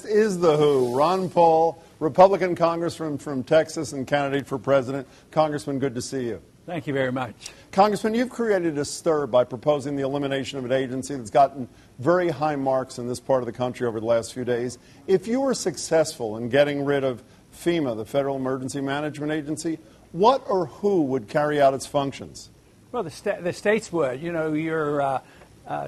guest is the WHO, Ron Paul, Republican congressman from Texas and candidate for president. Congressman, good to see you. Thank you very much. Congressman, you've created a stir by proposing the elimination of an agency that's gotten very high marks in this part of the country over the last few days. If you were successful in getting rid of FEMA, the Federal Emergency Management Agency, what or who would carry out its functions? Well, the states would. You know, your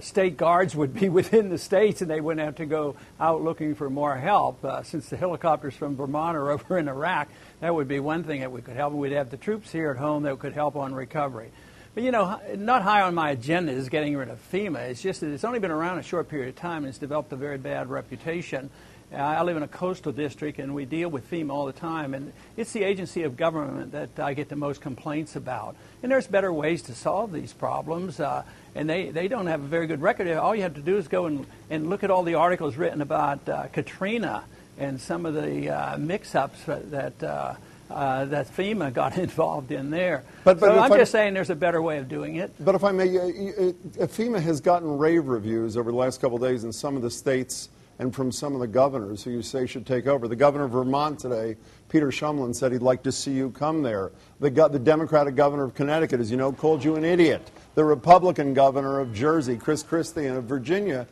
state guards would be within the states, and they wouldn't have to go out looking for more help. Since the helicopters from Vermont are over in Iraq, that would be one thing that we could help. We'd have the troops here at home that could help on recovery. But, you know, not high on my agenda is getting rid of FEMA. It's just that it's only been around a short period of time, and it's developed a very bad reputation. I live in a coastal district, and we deal with FEMA all the time, and it's the agency of government that I get the most complaints about. And there's better ways to solve these problems, and they don't have a very good record. All you have to do is go and look at all the articles written about Katrina and some of the mix-ups that FEMA got involved in there. But I'm just saying there's a better way of doing it. But if I may, FEMA has gotten rave reviews over the last couple of days in some of the states and from some of the governors who you say should take over. The governor of Vermont today, Peter Shumlin, said he'd like to see you come there. The Democratic governor of Connecticut, as you know, called you an idiot. The Republican governor of Jersey, Chris Christie, and of Virginia,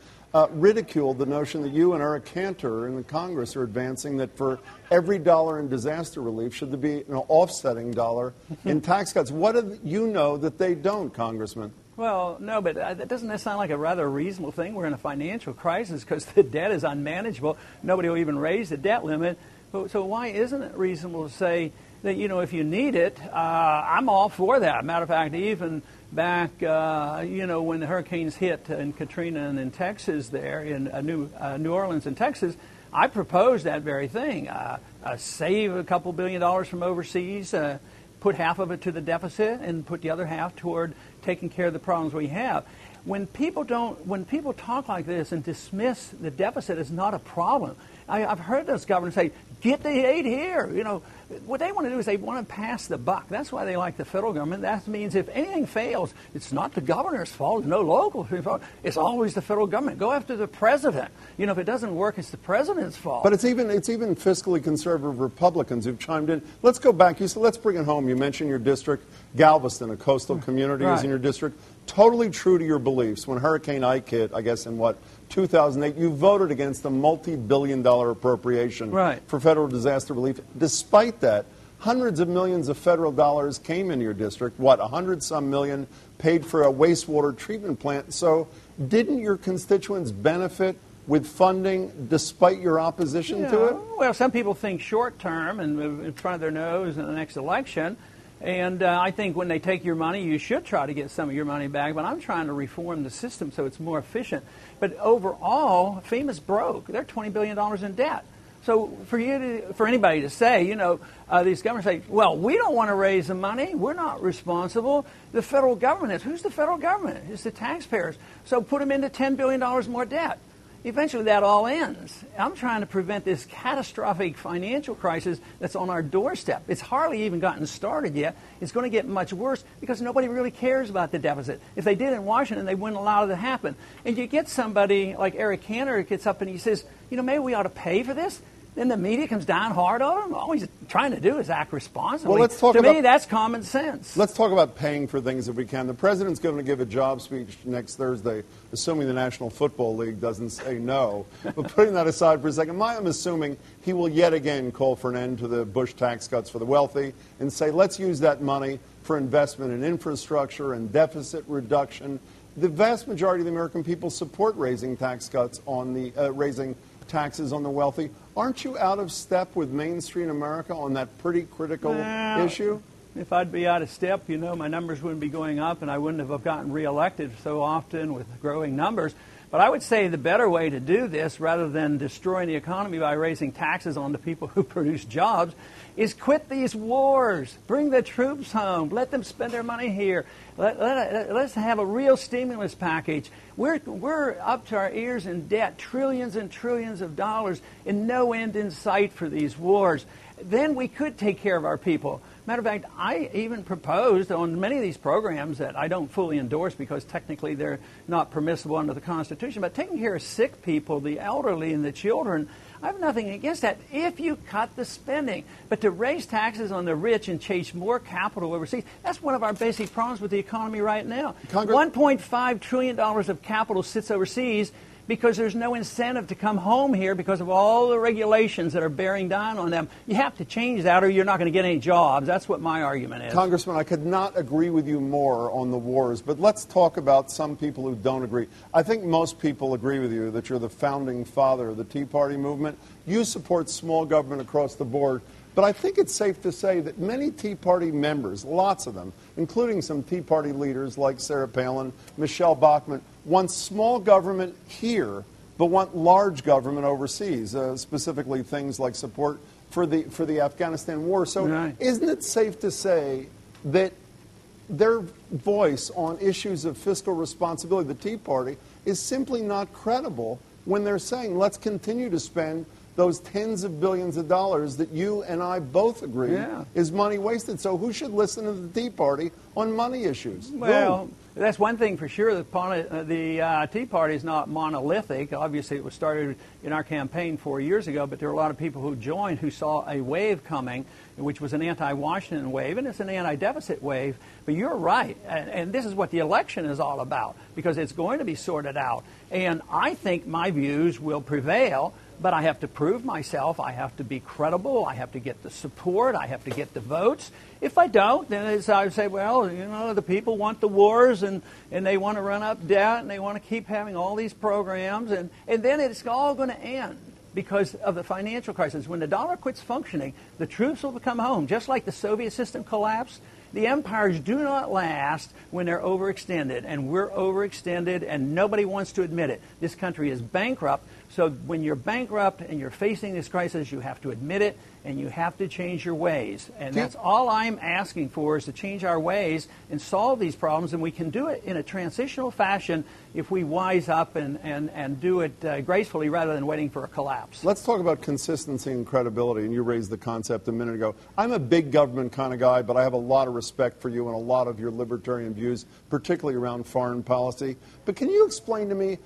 ridiculed the notion that you and Eric Cantor in the Congress are advancing that for every dollar in disaster relief should there be an offsetting dollar in tax cuts. What do you know that they don't, Congressman? Well, no, but doesn't that sound like a rather reasonable thing? We're in a financial crisis because the debt is unmanageable. Nobody will even raise the debt limit. So why isn't it reasonable to say that, you know, if you need it, I'm all for that. Matter of fact, even back, you know, when the hurricanes hit in Katrina and in Texas there, in New Orleans and Texas, I proposed that very thing. Save a couple $1 billion from overseas, put half of it to the deficit and put the other half toward taking care of the problems we have. When people talk like this and dismiss the deficit as not a problem, I've heard those governors say, get the aid here. You know, what they want to do is they want to pass the buck. That's why they like the federal government. That means if anything fails, it's not the governor's fault. It's no local fault. It's always the federal government. Go after the president. You know, if it doesn't work, it's the president's fault. But it's even fiscally conservative Republicans who've chimed in. Let's go back. You said, let's bring it home. You mentioned your district, Galveston, a coastal community, is in your district. Totally true to your beliefs. When Hurricane Ike hit, I guess in 2008, you voted against a multi-billion-dollar appropriation for federal disaster relief. Despite that, hundreds of millions of federal dollars came into your district. 100-some million paid for a wastewater treatment plant. So didn't your constituents benefit with funding despite your opposition to it? Well, some people think short-term and in front of their nose in the next election. And I think when they take your money, you should try to get some of your money back. But I'm trying to reform the system so it's more efficient. But overall, FEMA's broke. They're $20 billion in debt. So for anybody to say, you know, these governments say, well, we don't want to raise the money. We're not responsible. The federal government is. Who's the federal government? It's the taxpayers. So put them into $10 billion more debt. Eventually that all ends. I'm trying to prevent this catastrophic financial crisis that's on our doorstep. It's hardly even gotten started yet. It's going to get much worse because nobody really cares about the deficit. If they did in Washington, they wouldn't allow it to happen. And you get somebody like Eric Cantor who gets up and he says, you know, maybe we ought to pay for this. Then the media comes down hard on him. All he's trying to do is act responsibly. Well, to me, that's common sense. Let's talk about paying for things if we can. The president's going to give a job speech next Thursday, assuming the National Football League doesn't say no. But putting that aside for a second, I'm assuming he will yet again call for an end to the Bush tax cuts for the wealthy and say, let's use that money for investment in infrastructure and deficit reduction. The vast majority of the American people support raising tax cuts on the raising taxes on the wealthy. Aren't you out of step with Main Street America on that pretty critical issue? If I'd be out of step, you know, my numbers wouldn't be going up and I wouldn't have gotten reelected so often with growing numbers. But I would say the better way to do this, rather than destroying the economy by raising taxes on the people who produce jobs, is quit these wars. Bring the troops home. Let them spend their money here. Let's have a real stimulus package. We're up to our ears in debt, trillions and trillions of dollars, and no end in sight for these wars. Then we could take care of our people. Matter of fact, I even proposed on many of these programs that I don't fully endorse because technically they're not permissible under the Constitution, but taking care of sick people, the elderly, and the children, I have nothing against that if you cut the spending. But to raise taxes on the rich and chase more capital overseas, that's one of our basic problems with the economy right now. $1.5 trillion of capital sits overseas because there's no incentive to come home here because of all the regulations that are bearing down on them. You have to change that or you're not going to get any jobs. That's what my argument is. Congressman, I could not agree with you more on the wars, but let's talk about some people who don't agree. I think most people agree with you that you're the founding father of the Tea Party movement. You support small government across the board. But I think it's safe to say that many Tea Party members, lots of them, including some Tea Party leaders like Sarah Palin, Michelle Bachmann, want small government here, but want large government overseas, specifically things like support for the Afghanistan war. So isn't it safe to say that their voice on issues of fiscal responsibility, the Tea Party, is simply not credible when they're saying, let's continue to spend those tens of billions of dollars that you and I both agree is money wasted. So who should listen to the Tea Party on money issues? Well, that's one thing for sure. The Tea Party is not monolithic. Obviously, it was started in our campaign 4 years ago, but there were a lot of people who joined who saw a wave coming, which was an anti-Washington wave, and it's an anti-deficit wave. But you're right, and this is what the election is all about, because it's going to be sorted out. And I think my views will prevail, but I have to prove myself. I have to be credible. I have to get the support. I have to get the votes. If I don't, then I would say, well, you know, the people want the wars and they want to run up debt and they want to keep having all these programs. And then it's all going to end because of the financial crisis. When the dollar quits functioning, the troops will come home. Just like the Soviet system collapsed, the empires do not last when they're overextended. And we're overextended and nobody wants to admit it. This country is bankrupt. So when you're bankrupt and you're facing this crisis, you have to admit it and you have to change your ways. And that's all I'm asking for, is to change our ways and solve these problems. And we can do it in a transitional fashion if we wise up and do it gracefully rather than waiting for a collapse. Let's talk about consistency and credibility. And you raised the concept a minute ago. I'm a big government kind of guy, but I have a lot of respect for you and a lot of your libertarian views, particularly around foreign policy. But can you explain to me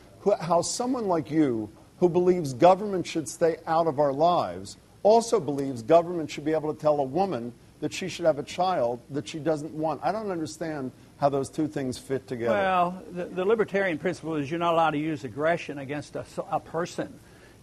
how someone like you, who believes government should stay out of our lives, also believes government should be able to tell a woman that she should have a child that she doesn't want? I don't understand how those two things fit together. Well, the libertarian principle is you're not allowed to use aggression against a person.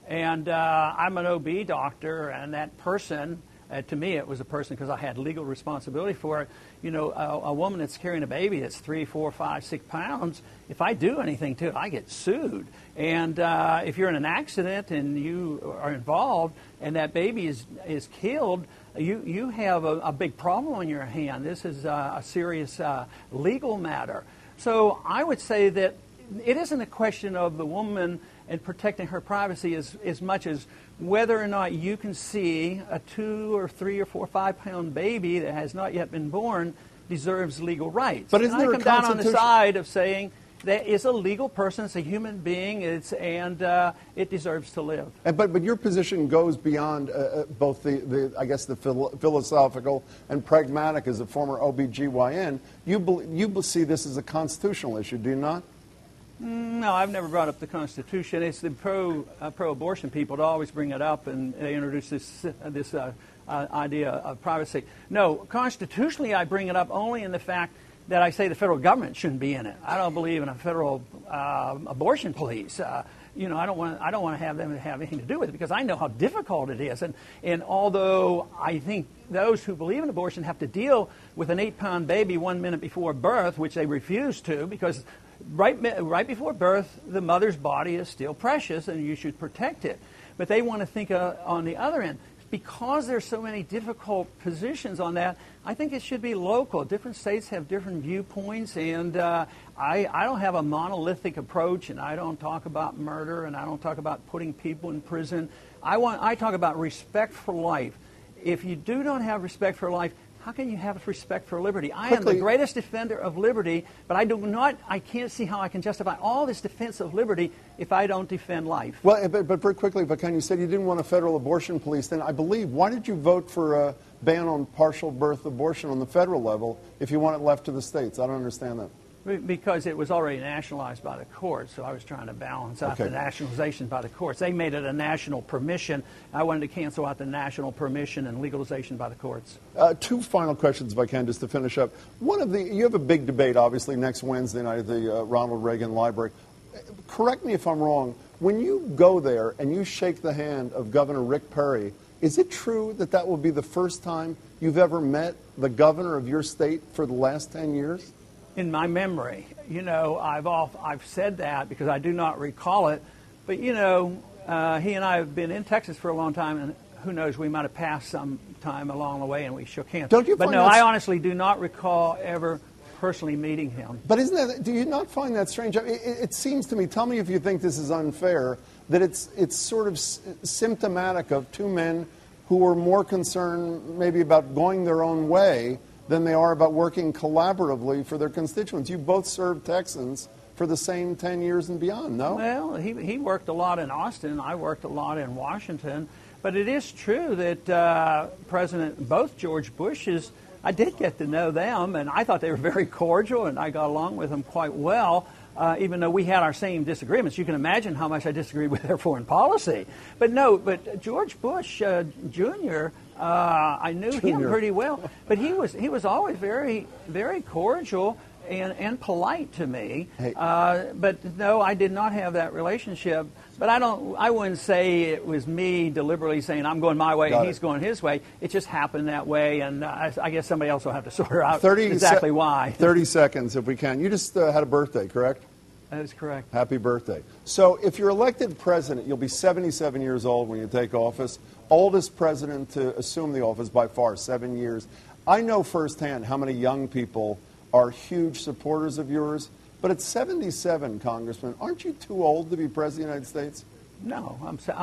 And I'm an OB doctor, and that person, to me it was a person because I had legal responsibility for it. You know, a woman that's carrying a baby that's 3, 4, 5, 6 pounds, if I do anything to it, I get sued. And if you're in an accident and you are involved and that baby is killed, you have a big problem on your hand. This is a serious legal matter. So I would say that it isn't a question of the woman and protecting her privacy as much as whether or not you can see a 2 or 3 or 4 or 5 pound baby that has not yet been born deserves legal rights. But isn't there I come down on the side of saying that is a legal person, it's a human being, and it deserves to live. But your position goes beyond both the philosophical and pragmatic. As a former OBGYN, you see this as a constitutional issue, do you not? No, I've never brought up the Constitution. It's the pro-abortion people that always bring it up, and they introduce this idea of privacy. No, constitutionally, I bring it up only in the fact that I say the federal government shouldn't be in it. I don't believe in a federal abortion police. You know, I don't want to have them have anything to do with it because I know how difficult it is. And although I think those who believe in abortion have to deal with an 8-pound baby 1 minute before birth, which they refuse to, because right before birth, the mother's body is still precious and you should protect it. But they want to think on the other end. Because there's so many difficult positions on that, I think it should be local. Different states have different viewpoints, and I don't have a monolithic approach, and I don't talk about murder, and I don't talk about putting people in prison. I talk about respect for life. If you do not have respect for life, how can you have respect for liberty? I am the greatest defender of liberty, but I can't see how I can justify all this defense of liberty if I don't defend life. Well, but very quickly, Vakan, you said you didn't want a federal abortion police. Then I believe, why did you vote for a ban on partial birth abortion on the federal level if you want it left to the states? I don't understand that. Because it was already nationalized by the courts, so I was trying to balance out the nationalization by the courts. They made it a national permission. I wanted to cancel out the national permission and legalization by the courts. Two final questions, if I can, just to finish up. You have a big debate, obviously, next Wednesday night at the Ronald Reagan Library. Correct me if I'm wrong. When you go there and you shake the hand of Governor Rick Perry, is it true that that will be the first time you've ever met the governor of your state for the last 10 years? In my memory, I've said that because I do not recall it. But he and I have been in Texas for a long time, and who knows, we might have passed some time along the way, and we shook hands. I honestly do not recall ever personally meeting him. But do you not find that strange? It seems to me, tell me if you think this is unfair, that it's sort of symptomatic of two men who are more concerned maybe about going their own way than they are about working collaboratively for their constituents. You both served Texans for the same 10 years and beyond, no? Well, he worked a lot in Austin. I worked a lot in Washington. But it is true that both George Bushes, I did get to know them, and I thought they were very cordial, and I got along with them quite well, even though we had our same disagreements. You can imagine how much I disagreed with their foreign policy. But George Bush Jr., I knew him pretty well, but he was always very, very cordial and polite to me. Hey. But no, I did not have that relationship. But I wouldn't say it was me deliberately saying I'm going my way and he's going his way. It just happened that way, and I guess somebody else will have to sort out exactly why. 30 seconds, if we can. You just had a birthday, correct? That is correct. Happy birthday. So if you're elected president, you'll be 77 years old when you take office. Oldest president to assume the office by far, 7 years. I know firsthand how many young people are huge supporters of yours. But at 77, Congressman, aren't you too old to be president of the United States? No.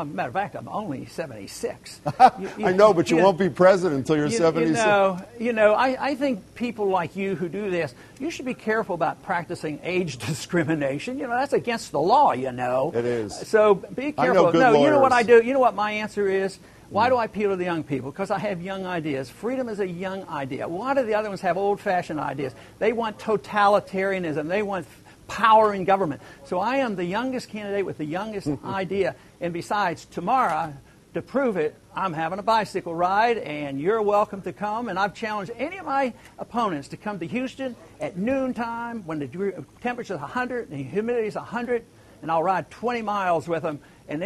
Matter of fact, I'm only 76. I know, but you won't be president until you're 76. I think people like you who do this, you should be careful about practicing age discrimination. That's against the law, It is. So be careful. I know good lawyers. You know what I do? You know what my answer is? Why do I appeal to the young people? Because I have young ideas. Freedom is a young idea. Why do the other ones have old-fashioned ideas? They want totalitarianism. They want power in government. So I am the youngest candidate with the youngest idea. And besides, tomorrow, to prove it, I'm having a bicycle ride, and you're welcome to come. And I've challenged any of my opponents to come to Houston at noontime when the temperature is 100 and the humidity is 100, and I'll ride 20 miles with them. And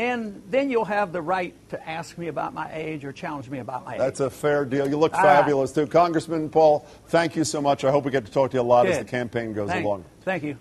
then you'll have the right to ask me about my age or challenge me about my age. That's a fair deal. You look fabulous, too. Congressman Paul, thank you so much. I hope we get to talk to you a lot as the campaign goes along. Thank you.